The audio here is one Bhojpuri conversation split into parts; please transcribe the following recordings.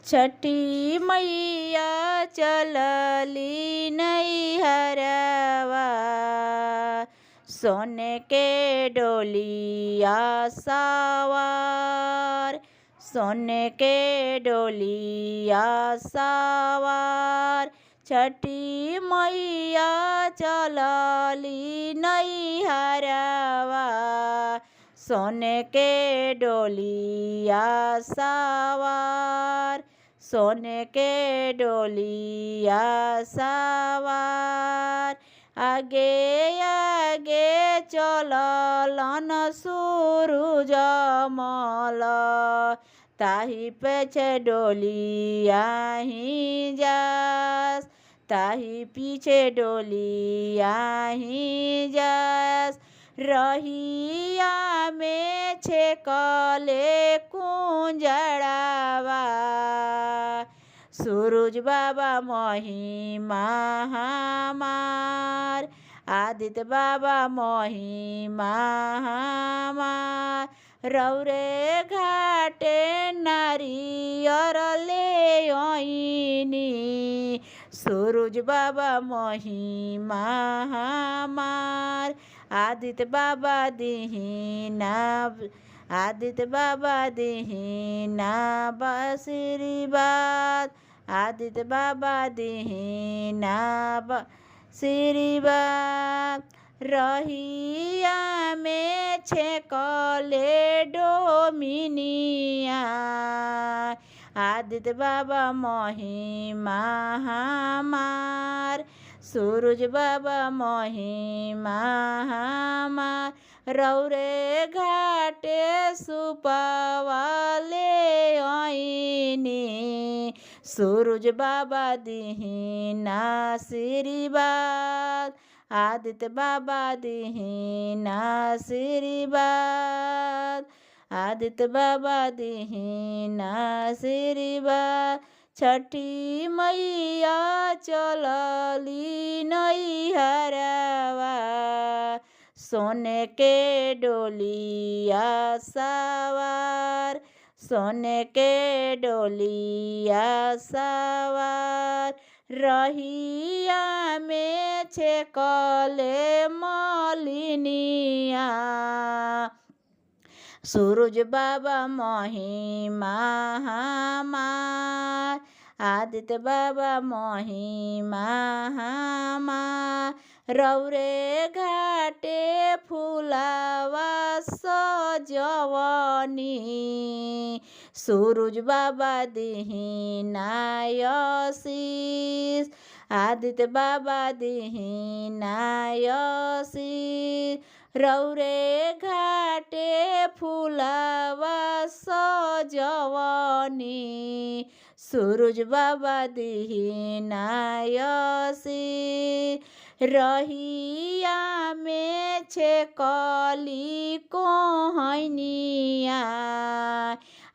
छठी मैया चलली नैहरवा, सोने के डोलिया सवार, सोने के डोलिया सवार। छठी मैया चलली नैहरवा, सोने के डोलिया सवार, सोने के डोलिया सवार। आगे आगे चललन सूरज मल, ताही पीछे डोलिया ही जास, ताही पीछे डोलिया ही जास। रहिया में छेकले कुंजड़ावा, सूरज बाबा महिमा हमार, आदित्य बाबा महिमा हमार। रौरे घाटे नारियर ले आइनी, सूरज बाबा महिमा हमार। आदित्य बाबा दीहिना, आदित्य बाबा दीहिना आशीर्वाद, आदित्य बाबा दीहिना आशीर्वाद। रहिया में छेकले डोमिनिया, आदित्य बाबा महिमा हमार, सूरज बाबा महिमा हमार। रौरे घाटे सुपवाले आइनी, सूरज बाबा दीहिना आशीर्वाद, आदित्य बाबा दीहिना आशीर्वाद, आदित्य बाबा दीहिना आशीर्वाद। छठी मैया चलली नैहरवा, सोने के डोलिया सवार, सोने के डोलिया सवार। रहिया में छेकले मलिनिया, सूरज बाबा महिमा हमार, आदित्य बाबा महिमा हमार। रौरे घाटे फुलावा सजवनी, सूरज बाबा दीहिना आशीष, आदित्य बाबा दीहिना आशीष। रौरे घाटे फुलावा सजवनी, सूरज बाबा दीहिना आशीष। रहिया में छेकली कोहनिया,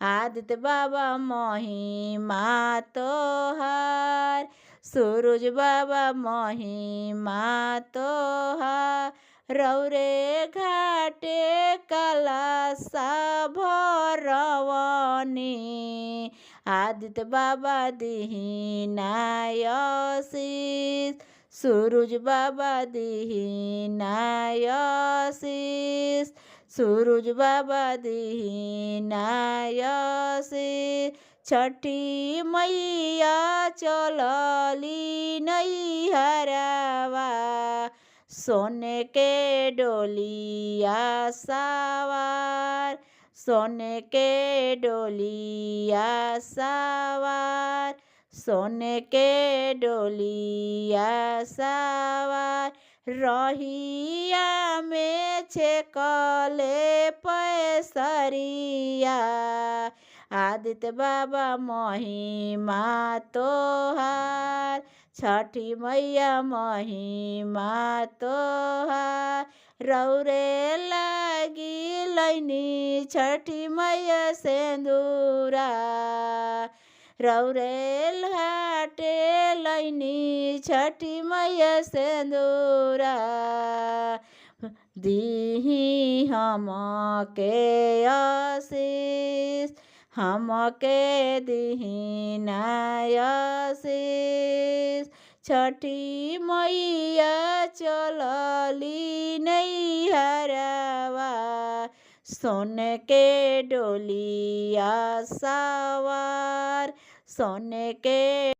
आदित्य बाबा महिमा तोहार, सूरज बाबा महिमा तोहार। रौरे घाटे कलशा भरवनी, आदित्य बाबा दीहिना आशीष, सूरज बाबा दीहिना आशीष, सूरज बाबा दीहिना आशीष। छठी मैया चलली नैहरवा, सोने के डोलिया सवार, सोने के डोलिया सवार, सोने के डोलिया सवार। रहिया में छेकले पैसरिया, आदित्य बाबा महिमा तोहार, छठी मैया महिमा तोहार। रौरे लागी लैनी छठी मैया सेंदूरा, रौरे घाटे लैनी छठी मैया सेंदूरा। दीही हमके आशीष, हमके दीना आशीष। छठी मैया चलली नैहरवा, सोन के डोलिया सवार, सोन के